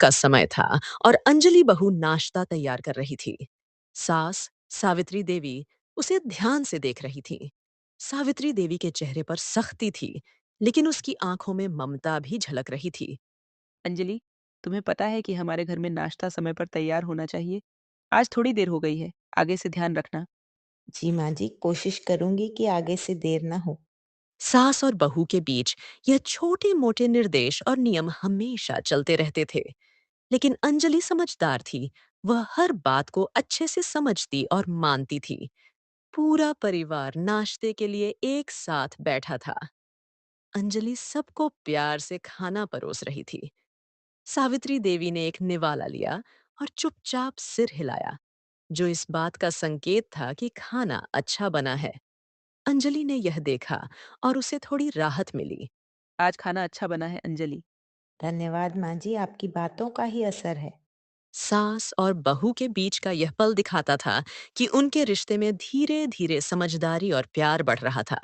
का समय था और अंजलि बहू नाश्ता तैयार कर रही थी। सास सावित्री देवी उसे ध्यान से देख रही थी। सावित्री देवी के चेहरे पर सख्ती थी, लेकिन उसकी आंखों में ममता भी झलक रही थी। अंजलि, तुम्हें पता है कि हमारे घर में नाश्ता समय पर तैयार होना चाहिए। आज थोड़ी देर हो गई है, आगे से ध्यान रखना। जी माँ जी, कोशिश करूंगी कि आगे से देर ना हो। सास और बहू के बीच यह छोटे मोटे निर्देश और नियम हमेशा चलते रहते थे। लेकिन अंजलि समझदार थी। वह हर बात को अच्छे से समझती और मानती थी। पूरा परिवार नाश्ते के लिए एक साथ बैठा था। अंजलि सबको प्यार से खाना परोस रही थी। सावित्री देवी ने एक निवाला लिया और चुपचाप सिर हिलाया, जो इस बात का संकेत था कि खाना अच्छा बना है। अंजलि ने यह देखा और उसे थोड़ी राहत मिली। आज खाना अच्छा बना है अंजलि। धन्यवाद माँ जी, आपकी बातों का ही असर है। सास और बहू के बीच का यह पल दिखाता था कि उनके रिश्ते में धीरे धीरे समझदारी और प्यार बढ़ रहा था।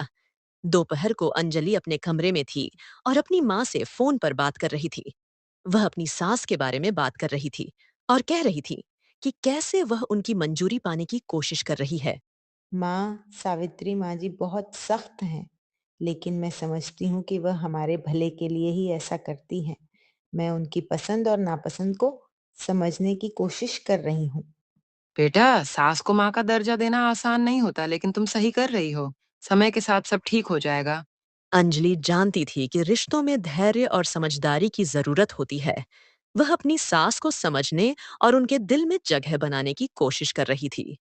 दोपहर को अंजलि अपने कमरे में थी और अपनी माँ से फोन पर बात कर रही थी। वह अपनी सास के बारे में बात कर रही थी और कह रही थी कि कैसे वह उनकी मंजूरी पाने की कोशिश कर रही है। माँ, सावित्री माँ जी बहुत सख्त हैं, लेकिन मैं समझती हूँ कि वह हमारे भले के लिए ही ऐसा करती हैं। मैं उनकी पसंद और नापसंद को समझने की कोशिश कर रही हूँ। बेटा, सास को माँ का दर्जा देना आसान नहीं होता, लेकिन तुम सही कर रही हो। समय के साथ सब ठीक हो जाएगा। अंजलि जानती थी कि रिश्तों में धैर्य और समझदारी की जरूरत होती है। वह अपनी सास को समझने और उनके दिल में जगह बनाने की कोशिश कर रही थी।